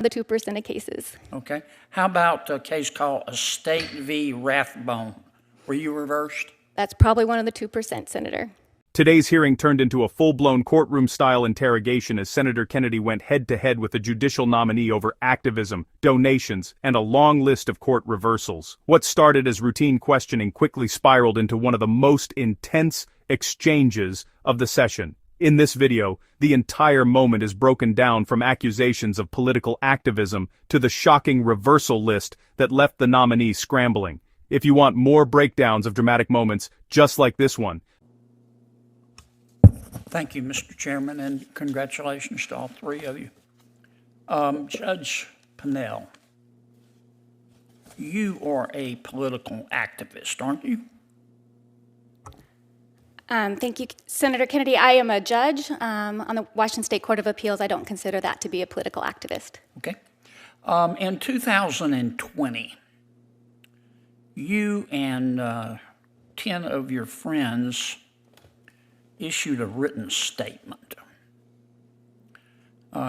The 2% of cases. Okay. How about a case called Estate v. Rathbone? Were you reversed? That's probably one of the 2%, Senator. Today's hearing turned into a full-blown courtroom-style interrogation as Senator Kennedy went head-to-head with the judicial nominee over activism, donations, and a long list of court reversals. What started as routine questioning quickly spiraled into one of the most intense exchanges of the session. In this video, the entire moment is broken down from accusations of political activism to the shocking reversal list that left the nominee scrambling. If you want more breakdowns of dramatic moments just like this one, Thank you, Mr. Chairman, and congratulations to all three of you. Judge Pinnell, you are a political activist, aren't you? Thank you, Senator Kennedy. I am a judge on the Washington State Court of Appeals. I don't consider that to be a political activist. Okay. In 2020, you and 10 of your friends issued a written statement.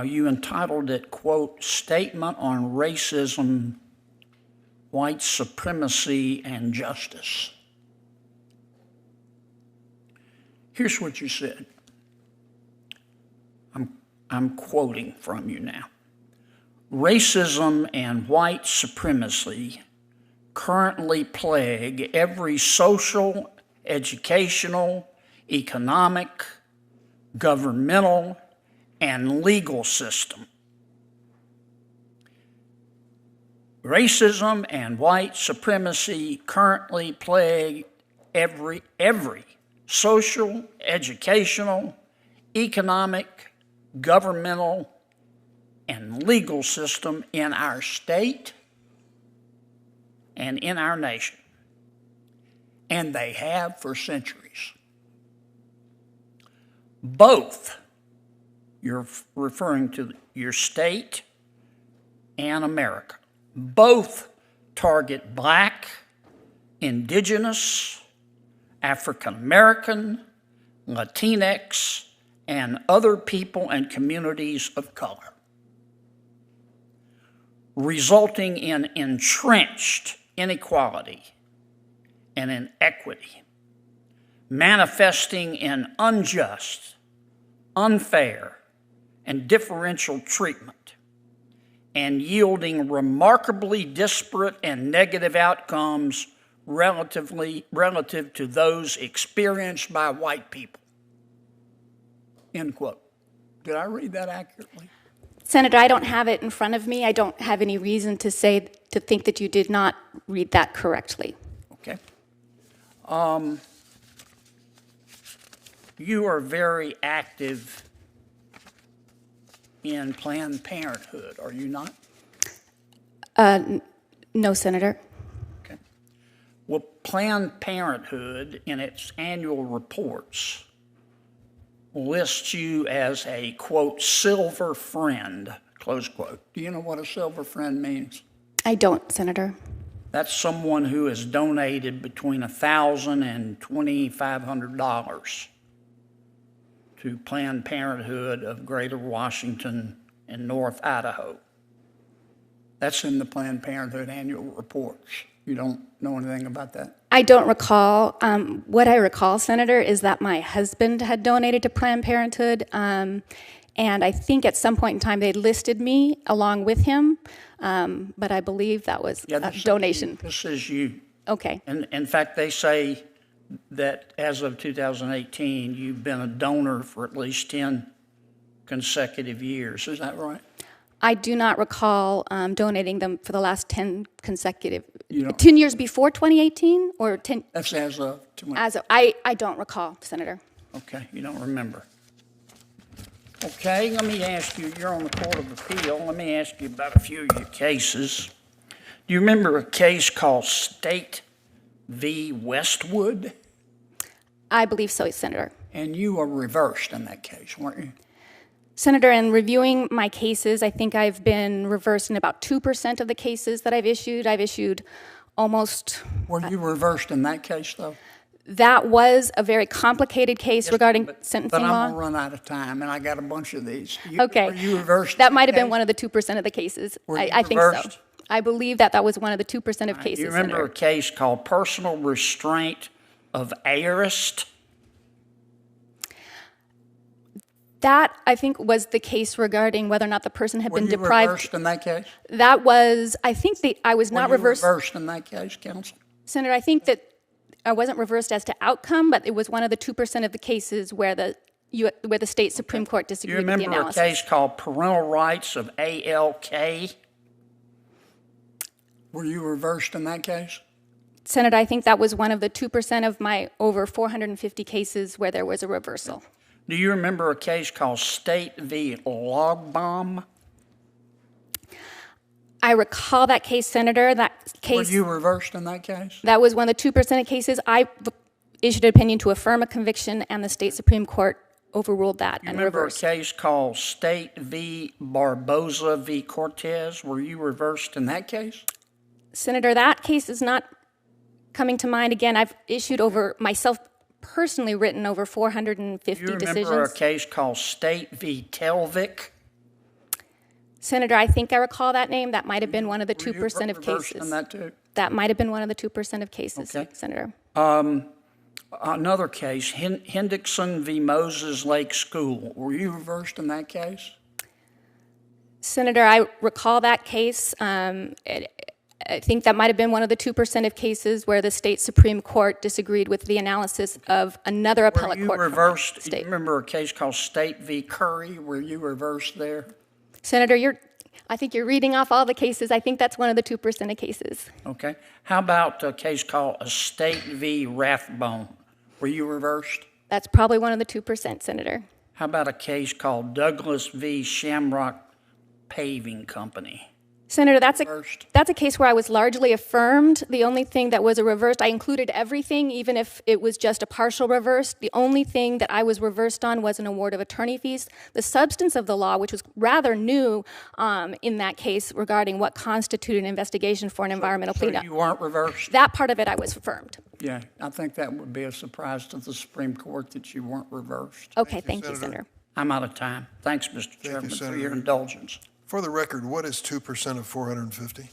You entitled it, quote, Statement on Racism, White Supremacy, and Justice. Here's what you said. I'm quoting from you now. Racism and white supremacy currently plague every social, educational, economic, governmental, and legal system. Racism and white supremacy currently plague every social, educational, economic, governmental, and legal system in our state and in our nation. And they have for centuries. Both, you're referring to your state and America, both target Black, Indigenous, African American, Latinx, and other people and communities of color, resulting in entrenched inequality and inequity, manifesting in unjust, unfair, and differential treatment, and yielding remarkably disparate and negative outcomes relative to those experienced by white people. End quote. Did I read that accurately? Senator, I don't have it in front of me. I don't have any reason to think that you did not read that correctly. Okay. You are very active in Planned Parenthood, are you not? No, Senator. Okay. Well, Planned Parenthood, in its annual reports, lists you as a, quote, silver friend, close quote. Do you know what a silver friend means? I don't, Senator. That's someone who has donated between $1,000 and $2,500 to Planned Parenthood of Greater Washington and North Idaho. That's in the Planned Parenthood annual reports. You don't know anything about that? I don't recall. What I recall, Senator, is that my husband had donated to Planned Parenthood, and I think at some point in time they listed me along with him, but I believe that was a donation. This is you. Okay. And in fact, they say that as of 2018, you've been a donor for at least 10 consecutive years. Is that right? I do not recall donating them for the last 10 consecutive, 10 years before 2018 or 10? That's as of? I don't recall, Senator. Okay, you don't remember. Okay, let me ask you, you're on the Court of Appeal, let me ask you about a few of your cases. Do you remember a case called State v. Westwood? I believe so, Senator. And you were reversed in that case, weren't you? Senator, in reviewing my cases, I think I've been reversed in about 2% of the cases that I've issued. I've issued almost... Were you reversed in that case, though? That was a very complicated case regarding But sentencing I'm law. gonna run out of time, and I got a bunch of these. Okay. Were you reversed? That might have been one of the 2% of the cases. Were you I think so. reversed? I believe that was one of the 2% of cases, You remember Senator. a case called personal restraint of heiress? That, I think, was the case regarding whether or not the person had Were been you deprived. reversed in that case? That was, I think I was not Were you reversed. reversed in that case, counsel? Senator, I think that I wasn't reversed as to outcome, but it was one of the 2% of the cases where the state Supreme Court Do you disagreed with the remember a analysis. case called parental rights of ALK? Were you reversed in that case? Senator, I think that was one of the 2% of my over 450 cases where there was a reversal. Do you remember a case called State v. Log Bomb? I recall that case, Senator. That Were case, you reversed in that case? that was one of the 2% of cases. I issued an opinion to affirm a conviction, and the state Supreme Court overruled that and Remember a reversed. case called State v. Barboza v. Cortez? Were you reversed in that case? Senator, that case is not coming to mind. Again, I've issued myself personally written over 450 You remember decisions. a case called State v. Telvik? Senator, I think I recall that name. That might have been one of the Were you 2% of reversed cases. in that too? That might have been one of the 2% of cases, Okay. Senator. Another case, Hendrickson v. Moses Lake School. Were you reversed in that case? Senator, I recall that case. I think that might have been one of the 2% of cases where the state Supreme Court disagreed with the analysis of another Were appellate you court. from reversed? the You state. remember a case called State v. Curry? Were you reversed there? Senator, I think you're reading off all the cases. I think that's one of the 2% of cases. Okay. How about a case called Estate v. Rathbone? Were you reversed? That's probably one of the 2%, Senator. How about a case called Douglas v. Shamrock Paving Company? Senator, Reversed. that's a case where I was largely affirmed. The only thing that was a reversed, I included everything, even if it was just a partial reverse. The only thing that I was reversed on was an award of attorney fees. The substance of the law, which was rather new in that case regarding what constituted an investigation for an environmental So cleanup. you weren't reversed? That part of it I was affirmed. Yeah, I think that would be a surprise to the Supreme Court that you weren't reversed. Okay, thank you, Senator. Senator. I'm out of time. Thanks, Mr. Chairman, for Senator. your indulgence. For the record, what is 2% of 450?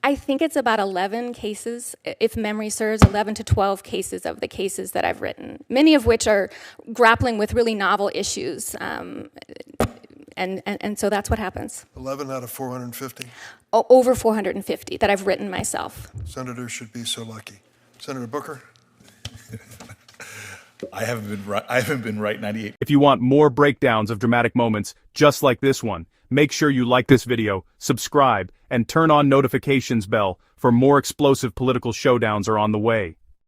I think it's about 11 cases, if memory serves, 11 to 12 cases of the cases that I've written, many of which are grappling with really novel issues. And so that's what happens. 11 out of 450? Over 450 that I've written myself. Senators should be so lucky. Senator Booker? I haven't been right 98. If you want more breakdowns of dramatic moments just like this one, make sure you like this video, subscribe, and turn on notifications bell for more explosive political showdowns are on the way.